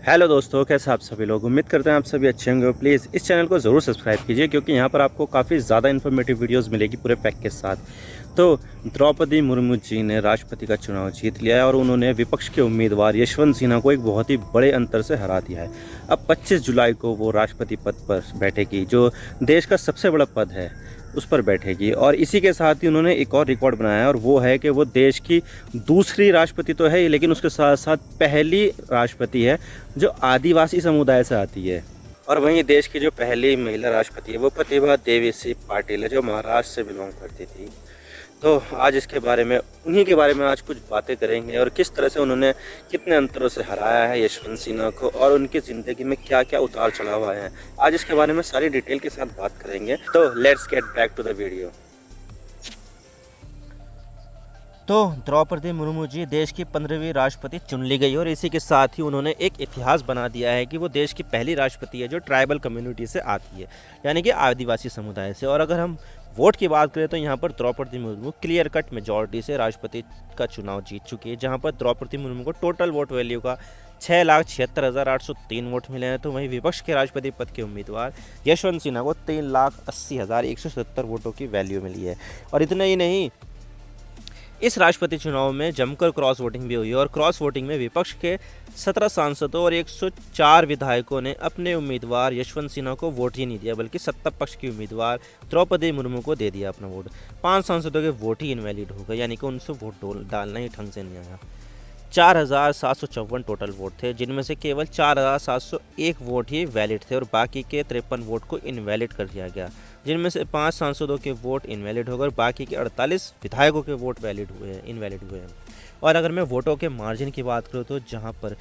Hello दोस्तों, कैसे आप सभी लोग। उम्मीद करते हैं आप सभी अच्छे होंगे। प्लीज़ इस चैनल को ज़रूर सब्सक्राइब कीजिए क्योंकि यहाँ पर आपको काफ़ी ज़्यादा इन्फॉर्मेटिव वीडियोस मिलेगी पूरे पैक के साथ। तो द्रौपदी मुर्मू जी ने राष्ट्रपति का चुनाव जीत लिया है और उन्होंने विपक्ष के उम्मीदवार यशवंत सिन्हा को एक बहुत ही बड़े अंतर से हरा दिया है। अब 25 जुलाई को वो राष्ट्रपति पद पर बैठेगी, जो देश का सबसे बड़ा पद है उस पर बैठेगी। और इसी के साथ ही उन्होंने एक और रिकॉर्ड बनाया है और वो है कि वो देश की दूसरी राष्ट्रपति तो है ही, लेकिन उसके साथ साथ पहली राष्ट्रपति है जो आदिवासी समुदाय से आती है। और वहीं देश की जो पहली महिला राष्ट्रपति है वो प्रतिभा देवी सिंह पाटिल है, जो महाराष्ट्र से बिलोंग करती थी। तो आज इसके बारे में, उन्हीं के बारे में आज कुछ बातें करेंगे और किस तरह से उन्होंने कितने अंतरों से हराया है यशवंत सिन्हा को और उनकी ज़िंदगी में क्या क्या उतार चढ़ाव आए हैं। आज इसके बारे में सारी डिटेल के साथ बात करेंगे। तो let's get back to the video. तो द्रौपदी मुर्मू जी देश की 15वीं राष्ट्रपति चुन ली गई और इसी के साथ ही उन्होंने एक इतिहास बना दिया है कि वो देश की पहली राष्ट्रपति है जो ट्राइबल कम्युनिटी से आती है, यानी कि आदिवासी समुदाय से। और अगर हम वोट की बात करें तो यहाँ पर Droupadi Murmu clear cut majority से राष्ट्रपति का चुनाव जीत चुकी है, जहाँ पर द्रौपदी मुर्मू को टोटल वोट वैल्यू का 6,76,803 वोट मिले हैं। तो वहीं विपक्ष के राष्ट्रपति पद के उम्मीदवार यशवंत सिन्हा को 3,80,170 वोटों की वैल्यू मिली है। और इतना ही नहीं, इस राष्ट्रपति चुनाव में जमकर क्रॉस वोटिंग भी हुई और क्रॉस वोटिंग में विपक्ष के 17 सांसदों और 104 विधायकों ने अपने उम्मीदवार यशवंत सिन्हा को वोट ही नहीं दिया, बल्कि सत्ता पक्ष की उम्मीदवार द्रौपदी मुर्मू को दे दिया अपना वोट। 5 सांसदों के वोट ही इनवैलिड हो गए, यानी कि उनसे वोट डालना ही ढंग से नहीं आया। 4,754 टोटल वोट थे, जिनमें से केवल 4,701 वोट ही वैलिड थे और बाकी के 53 वोट को इनवैलिड कर दिया गया, जिनमें से 5 सांसदों के वोट इनवैलिड हो गए और बाकी के 48 विधायकों के वोट इनवैलिड हुए हैं। और अगर मैं वोटों के मार्जिन की बात करूँ तो जहां पर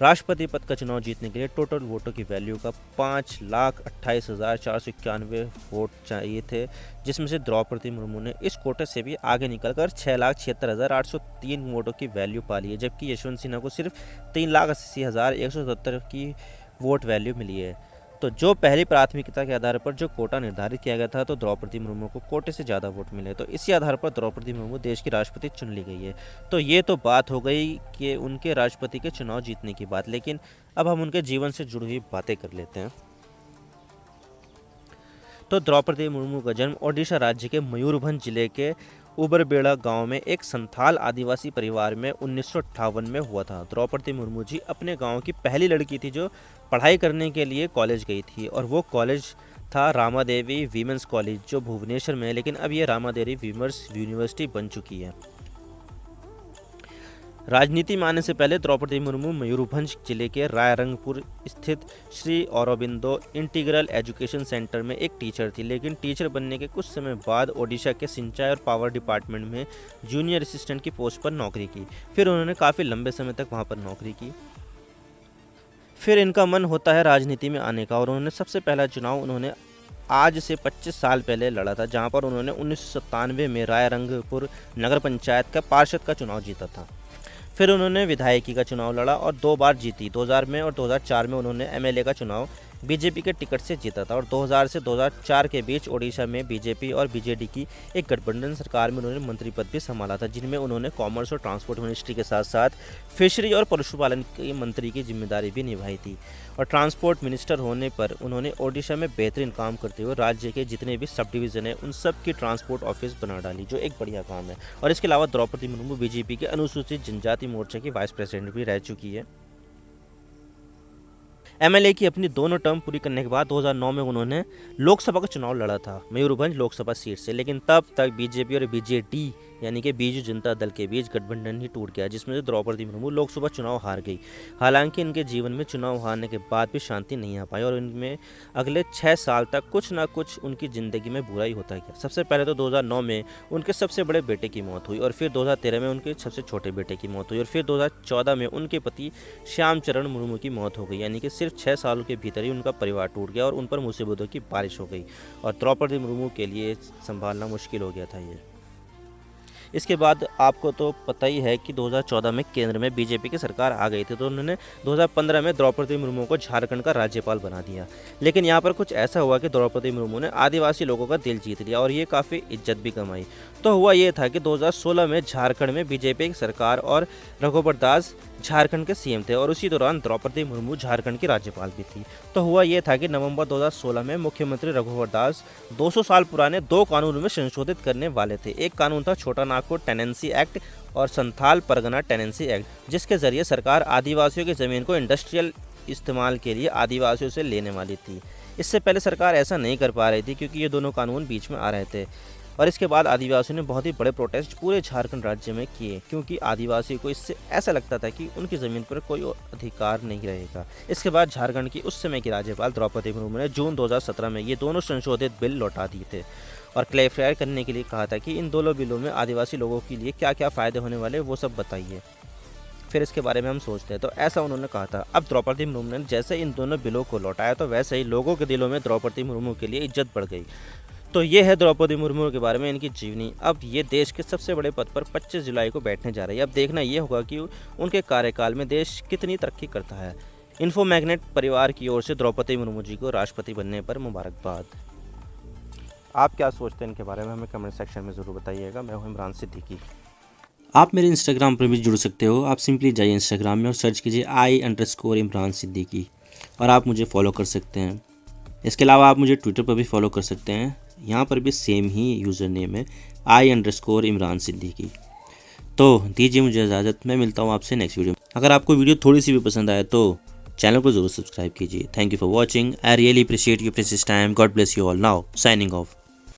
राष्ट्रपति पद का चुनाव जीतने के लिए टोटल वोटों की वैल्यू का 5,28,491 वोट चाहिए थे, जिसमें से द्रौपदी मुर्मू ने इस कोटे से भी आगे निकलकर 6,76,803 वोटों की वैल्यू पा ली है, जबकि यशवंत सिन्हा को सिर्फ 3,80,170 की वोट वैल्यू मिली है। तो जो पहली प्राथमिकता के आधार पर जो कोटा निर्धारित किया गया था, तो द्रौपदी मुर्मू को कोटे से ज़्यादा वोट मिले, तो इसी आधार पर द्रौपदी मुर्मू देश की राष्ट्रपति चुन ली गई है। तो ये तो बात हो गई कि उनके राष्ट्रपति के चुनाव जीतने की बात, लेकिन अब हम उनके जीवन से जुड़ी हुई बातें कर लेते हैं। तो द्रौपदी मुर्मू का जन्म ओडिशा राज्य के मयूरभंज जिले के उबरबेड़ा गांव में एक संथाल आदिवासी परिवार में 1958 में हुआ था। द्रौपदी मुर्मू जी अपने गांव की पहली लड़की थी जो पढ़ाई करने के लिए कॉलेज गई थी, और वो कॉलेज था रामादेवी वीमेंस कॉलेज, जो भुवनेश्वर में है, लेकिन अब ये रामादेवी वीमेंस यूनिवर्सिटी बन चुकी है। राजनीति में आने से पहले द्रौपदी मुर्मू मयूरभंज जिले के रायरंगपुर स्थित Shri Aurobindo integral education centre में एक टीचर थी, लेकिन टीचर बनने के कुछ समय बाद ओडिशा के सिंचाई और पावर डिपार्टमेंट में जूनियर असिस्टेंट की पोस्ट पर नौकरी की। फिर उन्होंने काफ़ी लंबे समय तक वहां पर नौकरी की। फिर इनका मन होता है राजनीति में आने का और उन्होंने सबसे पहला चुनाव उन्होंने आज से 25 साल पहले लड़ा था, जहाँ पर उन्होंने 1997 में रायरंगपुर नगर पंचायत का पार्षद का चुनाव जीता था। फिर उन्होंने विधायकी का चुनाव लड़ा और 2 बार जीती। 2000 में और 2004 में उन्होंने एमएलए का चुनाव बीजेपी के टिकट से जीता था और 2000 से 2004 के बीच ओडिशा में बीजेपी और बीजेडी की एक गठबंधन सरकार में उन्होंने मंत्री पद भी संभाला था, जिनमें उन्होंने कॉमर्स और ट्रांसपोर्ट मिनिस्ट्री के साथ साथ फिशरी और पशुपालन की मंत्री की जिम्मेदारी भी निभाई थी। और ट्रांसपोर्ट मिनिस्टर होने पर उन्होंने ओडिशा में बेहतरीन काम करते हुए राज्य के जितने भी सब डिवीज़न हैं उन सब की ट्रांसपोर्ट ऑफिस बना डाली, जो एक बढ़िया काम है। और इसके अलावा द्रौपदी मुर्मू बीजेपी के अनुसूचित जनजाति मोर्चा की वाइस प्रेसिडेंट भी रह चुकी है। एमएलए की अपनी दोनों टर्म पूरी करने के बाद 2009 में उन्होंने लोकसभा का चुनाव लड़ा था मयूरभंज लोकसभा सीट से, लेकिन तब तक बीजेपी और बीजेडी यानी कि बीजू जनता दल के बीच गठबंधन ही टूट गया, जिसमें से द्रौपदी मुर्मू लोकसभा चुनाव हार गई। हालांकि इनके जीवन में चुनाव हारने के बाद भी शांति नहीं आ पाई और इनमें अगले 6 साल तक कुछ ना कुछ उनकी ज़िंदगी में बुरा ही होता गया। सबसे पहले तो 2009 में उनके सबसे बड़े बेटे की मौत हुई और फिर 2013 में उनके सबसे छोटे बेटे की मौत हुई और फिर 2014 में उनके पति श्याम चरण मुर्मू की मौत हो गई, यानी कि सिर्फ 6 सालों के भीतर ही उनका परिवार टूट गया और उन पर मुसीबतों की बारिश हो गई और द्रौपदी मुर्मू के लिए संभालना मुश्किल हो गया था ये। इसके बाद आपको तो पता ही है कि 2014 में केंद्र में बीजेपी की सरकार आ गई थी, तो उन्होंने 2015 में द्रौपदी मुर्मू को झारखंड का राज्यपाल बना दिया। लेकिन यहाँ पर कुछ ऐसा हुआ कि द्रौपदी मुर्मू ने आदिवासी लोगों का दिल जीत लिया और ये काफ़ी इज्जत भी कमाई। तो हुआ ये था कि 2016 में झारखंड में बीजेपी की सरकार और रघुवर दास झारखंड के सीएम थे और उसी दौरान द्रौपदी मुर्मू झारखंड की राज्यपाल भी थी। तो हुआ ये था कि नवंबर 2016 में मुख्यमंत्री रघुवर दास 200 साल पुराने 2 कानूनों में संशोधित करने वाले थे। एक कानून था छोटा नागपुर टेनेंसी एक्ट और संथाल परगना टेनेंसी एक्ट, जिसके जरिए सरकार आदिवासियों की ज़मीन को इंडस्ट्रियल इस्तेमाल के लिए आदिवासियों से लेने वाली थी। इससे पहले सरकार ऐसा नहीं कर पा रही थी क्योंकि ये दोनों कानून बीच में आ रहे थे और इसके बाद आदिवासियों ने बहुत ही बड़े प्रोटेस्ट पूरे झारखंड राज्य में किए, क्योंकि आदिवासियों को इससे ऐसा लगता था कि उनकी ज़मीन पर कोई अधिकार नहीं रहेगा। इसके बाद झारखंड की उस समय की राज्यपाल द्रौपदी मुर्मू ने जून 2017 में ये दोनों संशोधित बिल लौटा दिए थे और क्लैरिफाई करने के लिए कहा था कि इन दोनों बिलों में आदिवासी लोगों के लिए क्या क्या फ़ायदे होने वाले वो सब बताइए, फिर इसके बारे में हम सोचते हैं। तो ऐसा उन्होंने कहा था। अब द्रौपदी मुर्मू ने जैसे इन दोनों बिलों को लौटाया तो वैसे ही लोगों के दिलों में द्रौपदी मुर्मू के लिए इज्जत बढ़ गई। तो ये है द्रौपदी मुर्मू के बारे में इनकी जीवनी। अब ये देश के सबसे बड़े पद पर 25 जुलाई को बैठने जा रही है। अब देखना ये होगा कि उनके कार्यकाल में देश कितनी तरक्की करता है। इन्फो मैग्नेट परिवार की ओर से द्रौपदी मुर्मू जी को राष्ट्रपति बनने पर मुबारकबाद। आप क्या सोचते हैं इनके बारे में, हमें कमेंट सेक्शन में ज़रूर बताइएगा। मैं हूं इमरान सिद्दीकी। आप मेरे इंस्टाग्राम पर भी जुड़ सकते हो। आप सिंपली जाइए इंस्टाग्राम में और सर्च कीजिए I_इमरान सिद्दीकी और आप मुझे फॉलो कर सकते हैं। इसके अलावा आप मुझे ट्विटर पर भी फॉलो कर सकते हैं। यहाँ पर भी सेम ही यूज़र नेम है I_इमरान सिद्दीकी। तो दीजिए मुझे इजाज़त, मैं मिलता हूँ आपसे नेक्स्ट वीडियो में। अगर आपको वीडियो थोड़ी सी भी पसंद आए तो चैनल को ज़रूर सब्सक्राइब कीजिए। Thank you for watching. I really appreciate your precious time. God bless you all. Now signing off.